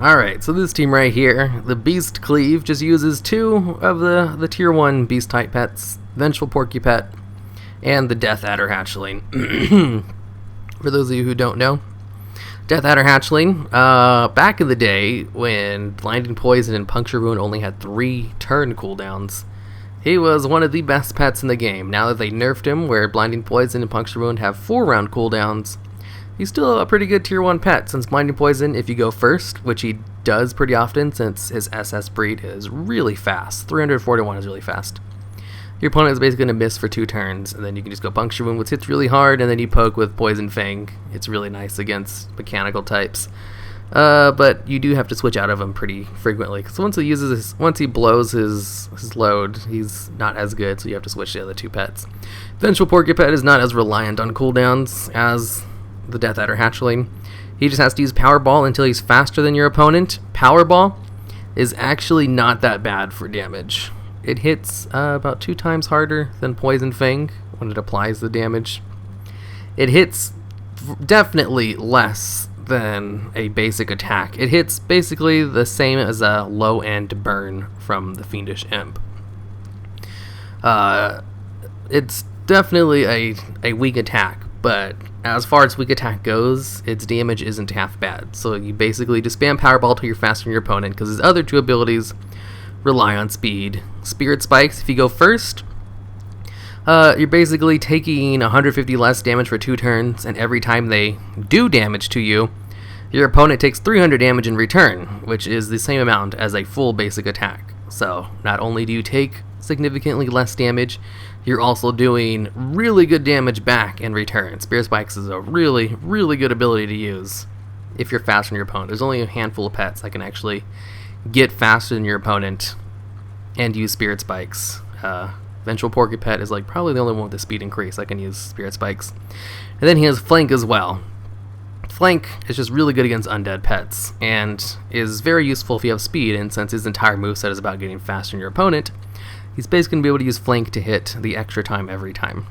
Alright, so this team right here, the Beast Cleave, just uses two of the tier 1 beast type pets, Vengeful Porcupet and the Death Adder Hatchling. For those of you who don't know, Death Adder Hatchling, back in the day when Blinding Poison and Puncture Wound only had 3 turn cooldowns, he was one of the best pets in the game. Now that they nerfed him, where Blinding Poison and Puncture Wound have 4 round cooldowns, he's still a pretty good tier 1 pet, since Blinding Poison, if you go first, which he does pretty often since his SS breed is really fast. 341 is really fast. Your opponent is basically going to miss for 2 turns, and then you can just go Puncture Wound, which hits really hard, and then you poke with Poison Fang. It's really nice against mechanical types. But you do have to switch out of him pretty frequently, because once he blows his load, he's not as good, so you have to switch the other 2 pets. Vengeful Porcupet is not as reliant on cooldowns as the Death Adder Hatchling. He just has to use Powerball until he's faster than your opponent. Powerball is actually not that bad for damage. It hits about 2 times harder than Poison Fang when it applies the damage. It hits definitely less than a basic attack. It hits basically the same as a low-end burn from the Fiendish Imp. It's definitely a weak attack, but as far as weak attack goes, its damage isn't half bad. So you basically just spam Powerball till you're faster than your opponent, because his other 2 abilities rely on speed. Spirit Spikes, if you go first, you're basically taking 150 less damage for 2 turns, and every time they do damage to you, your opponent takes 300 damage in return, which is the same amount as a full basic attack. So not only do you take significantly less damage, you're also doing really good damage back in return. Spirit Spikes is a really, really good ability to use if you're faster than your opponent. There's only a handful of pets that can actually get faster than your opponent and use Spirit Spikes. Vengeful Porcupet is like probably the only one with the speed increase that can use Spirit Spikes. And then he has Flank as well. Flank is just really good against undead pets and is very useful if you have speed, and since his entire moveset is about getting faster than your opponent, he's basically going to be able to use Flank to hit the extra time every time.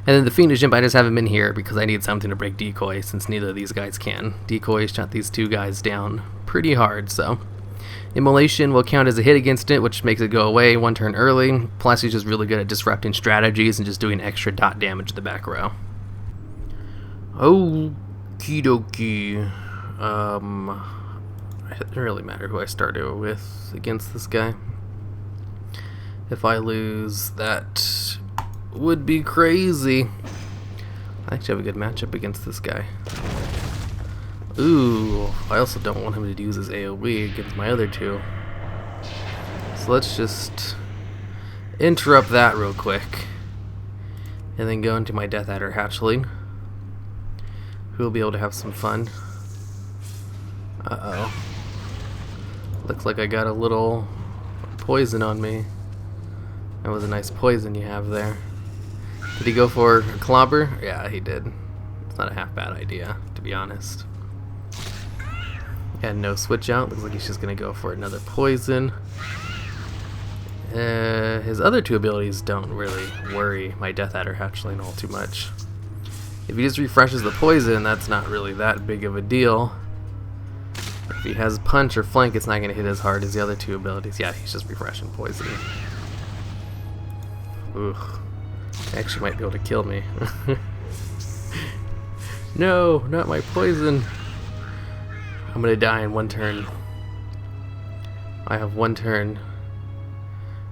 And then the Fiendish Imp, I just have him in here because I need something to break Decoy, since neither of these guys can. Decoy shot these 2 guys down pretty hard, so Immolation will count as a hit against it, which makes it go away 1 turn early. Plus, he's just really good at disrupting strategies and just doing extra dot damage to the back row. Okie dokie. It doesn't really matter who I started with against this guy. If I lose, that would be crazy. I actually have a good matchup against this guy. Ooh, I also don't want him to use his AoE against my other 2. So let's just interrupt that real quick, and then go into my Death Adder Hatchling, who will be able to have some fun. Uh-oh. Looks like I got a little poison on me. That was a nice poison you have there. Did he go for a clobber? Yeah, he did. It's not a half bad idea, to be honest. And no switch out. Looks like he's just going to go for another poison. His other 2 abilities don't really worry my Death Adder Hatchling all too much. If he just refreshes the poison, that's not really that big of a deal. If he has Punch or Flank, it's not going to hit as hard as the other 2 abilities. Yeah, he's just refreshing poison. Ugh. Actually might be able to kill me. No, not my poison. I'm gonna die in 1 turn. I have 1 turn.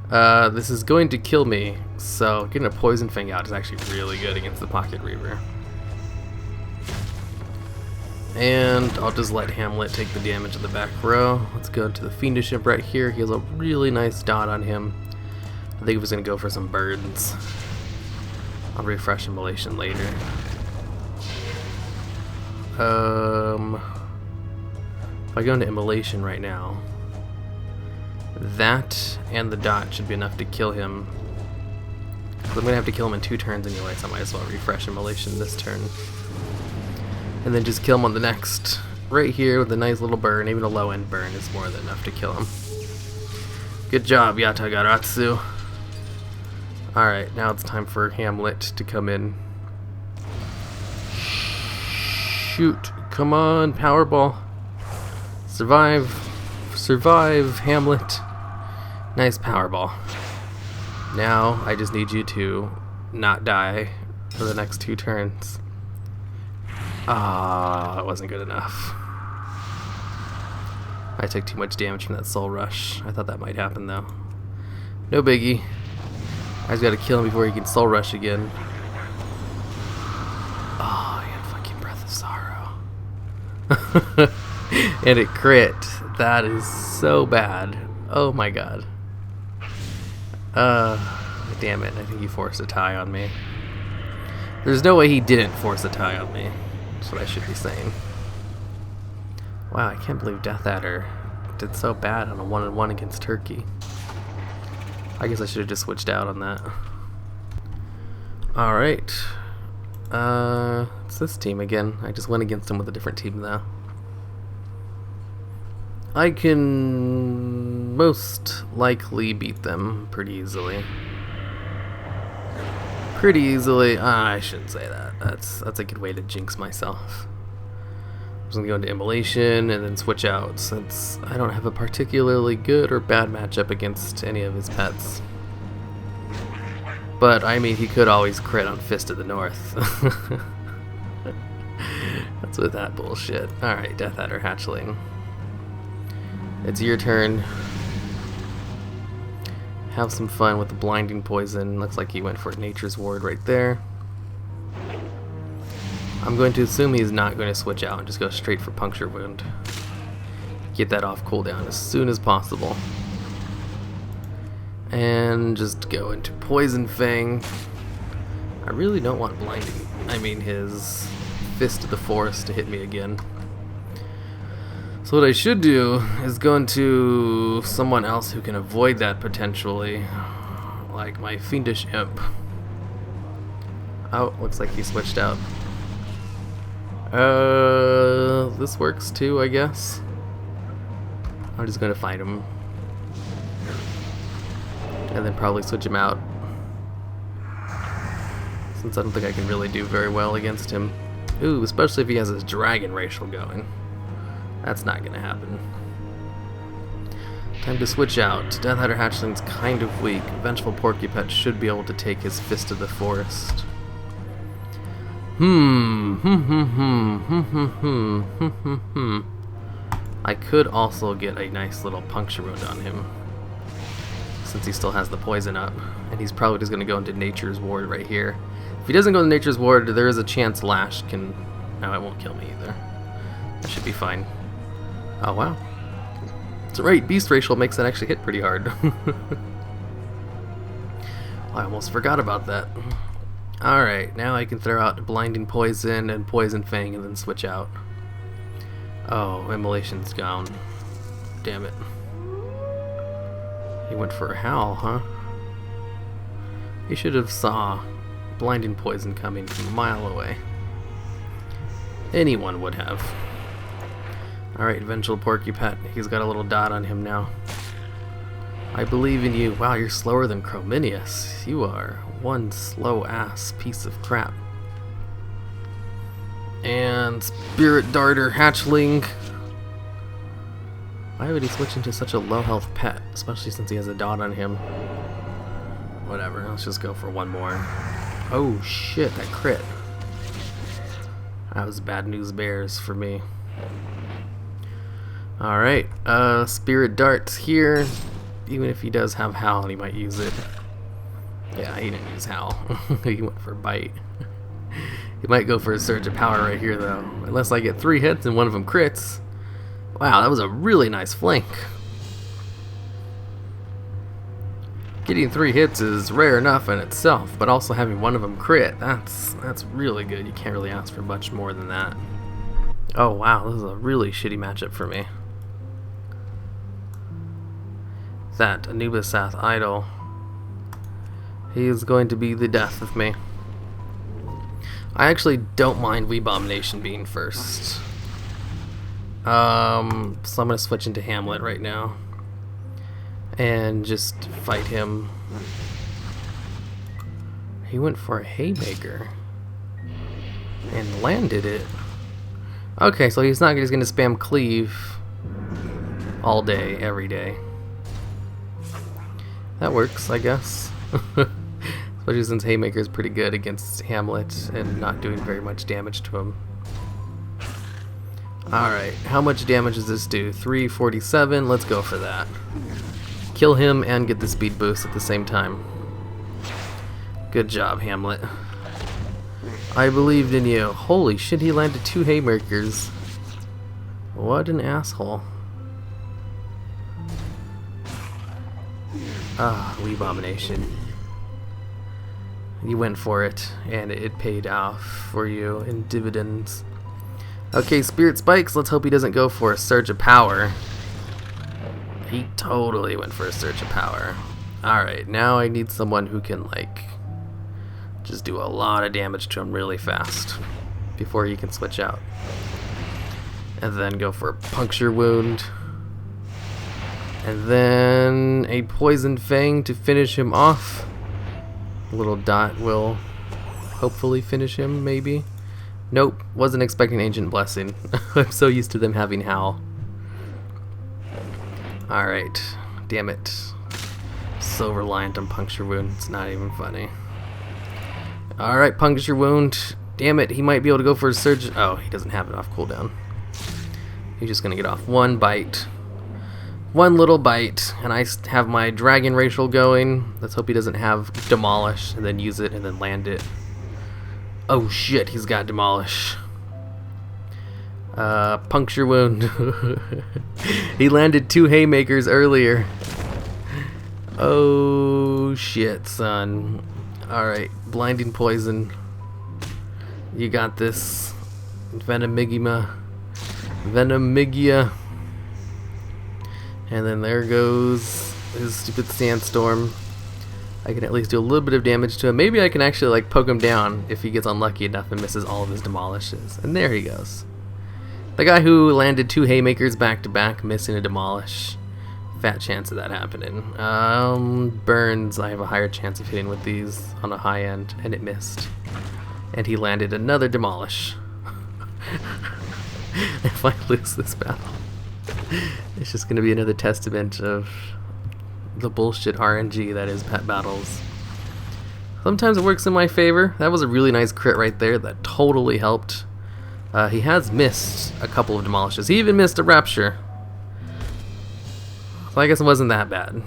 This is going to kill me, so getting a Poison Fang out is actually really good against the Pocket Reaver. And I'll just let Hamlet take the damage of the back row. Let's go to the Fiendish Imp right here. He has a really nice dot on him. I think he was gonna go for some birds. I'll refresh Immolation later. If I go into Immolation right now, that and the dot should be enough to kill him. I'm going to have to kill him in 2 turns anyway, so I might as well refresh Immolation this turn. And then just kill him on the next. Right here with a nice little burn, even a low end burn is more than enough to kill him. Good job, Yatagaratsu. Alright, now it's time for Hamlet to come in. Shoot, come on, Powerball. Survive. Survive, Hamlet. Nice Powerball. Now, I just need you to not die for the next 2 turns. Ah, that wasn't good enough. I took too much damage from that Soul Rush. I thought that might happen, though. No biggie. I just gotta kill him before he can Soul Rush again. Oh, he had fucking Breath of Sorrow. And it crit. That is so bad. Oh my god. Damn it. I think he forced a tie on me. There's no way he didn't force a tie on me. That's what I should be saying. Wow, I can't believe Death Adder did so bad on a 1-on-1 against Turkey. I guess I should have just switched out on that. Alright. It's this team again. I just went against him with a different team though. I can most likely beat them pretty easily. Pretty easily. I shouldn't say that. That's a good way to jinx myself. I'm just gonna go into Immolation and then switch out since I don't have a particularly good or bad matchup against any of his pets. But I mean, he could always crit on Fist of the North. That's with that bullshit. Alright, Death Adder Hatchling. It's your turn. Have some fun with the blinding poison. Looks like he went for Nature's Ward right there. I'm going to assume he's not going to switch out and just go straight for Puncture Wound. Get that off cooldown as soon as possible. And just go into Poison Fang. I really don't want blinding. I mean his Fist of the Forest to hit me again. So what I should do is go into someone else who can avoid that potentially, like my Fiendish Imp. Oh, looks like he switched out. This works too, I guess. I'm just gonna fight him. And then probably switch him out. Since I don't think I can really do very well against him. Ooh, especially if he has his Dragon Racial going. That's not gonna happen. Time to switch out. Death Adder Hatchling's kind of weak. Vengeful Porcupet should be able to take his Fist of the Forest. I could also get a nice little Puncture Wound on him, since he still has the poison up, and he's probably just gonna go into Nature's Ward right here. If he doesn't go into Nature's Ward, there is a chance Lash can... No, it won't kill me either. That should be fine. Oh wow. That's right, Beast Racial makes that actually hit pretty hard. I almost forgot about that. Alright, now I can throw out Blinding Poison and Poison Fang and then switch out. Oh, Immolation's gone. Damn it. He went for a Howl, huh? He should have saw Blinding Poison coming from a mile away. Anyone would have. Alright, Vengeful Porcupet. He's got a little dot on him now. I believe in you. Wow, you're slower than Chrominius. You are one slow-ass piece of crap. And Spirit Darter Hatchling. Why would he switch into such a low-health pet? Especially since he has a dot on him. Whatever, let's just go for one more. Oh shit, that crit. That was bad news bears for me. Alright, Spirit Dart's here. Even if he does have Howl, he might use it. Yeah, he didn't use Howl. He went for Bite. He might go for a Surge of Power right here, though. Unless I get 3 hits and one of them crits. Wow, that was a really nice flank. Getting 3 hits is rare enough in itself, but also having one of them crit, that's really good. You can't really ask for much more than that. Oh wow, this is a really shitty matchup for me. That Anubisath Idol. He is going to be the death of me. I actually don't mind Weebomination being first. So I'm going to switch into Hamlet right now. And just fight him. He went for a Haymaker. And landed it. Okay, so he's not just going to spam Cleave. all day, every day. That works, I guess. Especially since Haymaker's pretty good against Hamlet and not doing very much damage to him. Alright, how much damage does this do? 347, let's go for that. Kill him and get the speed boost at the same time. Good job, Hamlet. I believed in you. Holy shit, he landed 2 Haymakers. What an asshole. Ah, Wee Abomination. You went for it, and it paid off for you in dividends. Okay, Spirit Spikes, let's hope he doesn't go for a Surge of Power. He totally went for a Surge of Power. Alright, now I need someone who can, like, just do a lot of damage to him really fast before he can switch out. And then go for a Puncture Wound. And then a Poison Fang to finish him off. A little dot will hopefully finish him, maybe. Nope, wasn't expecting Ancient Blessing. I'm so used to them having Howl. Alright, damn it. So reliant on Puncture Wound, it's not even funny. Alright, Puncture Wound. Damn it, he might be able to go for a Surge. Oh, he doesn't have it off cooldown. He's just gonna get off one bite. One little bite, and I have my Dragon Racial going. Let's hope he doesn't have Demolish, and then use it, and then land it. Oh shit, he's got Demolish. Puncture Wound. He landed 2 Haymakers earlier. Oh shit, son. Alright, Blinding Poison. You got this. Venomigia. And then there goes his stupid Sandstorm. I can at least do a little bit of damage to him. Maybe I can actually like poke him down if he gets unlucky enough and misses all of his Demolishes. And there he goes. The guy who landed 2 Haymakers back to back, missing a Demolish. Fat chance of that happening. Burns, I have a higher chance of hitting with these on a high end, and it missed. And he landed another Demolish. If I lose this battle, it's just going to be another testament of the bullshit RNG that is Pet Battles. Sometimes it works in my favor. That was a really nice crit right there. That totally helped. He has missed a couple of Demolishes. He even missed a Rapture. So I guess it wasn't that bad.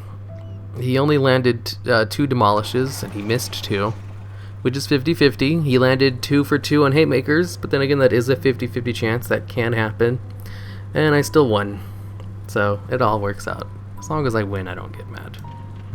He only landed 2 Demolishes, and he missed 2. Which is 50-50. He landed 2 for 2 on Haymakers, but then again, that is a 50-50 chance. That can happen. And I still won. So, it all works out. As long as I win, I don't get mad.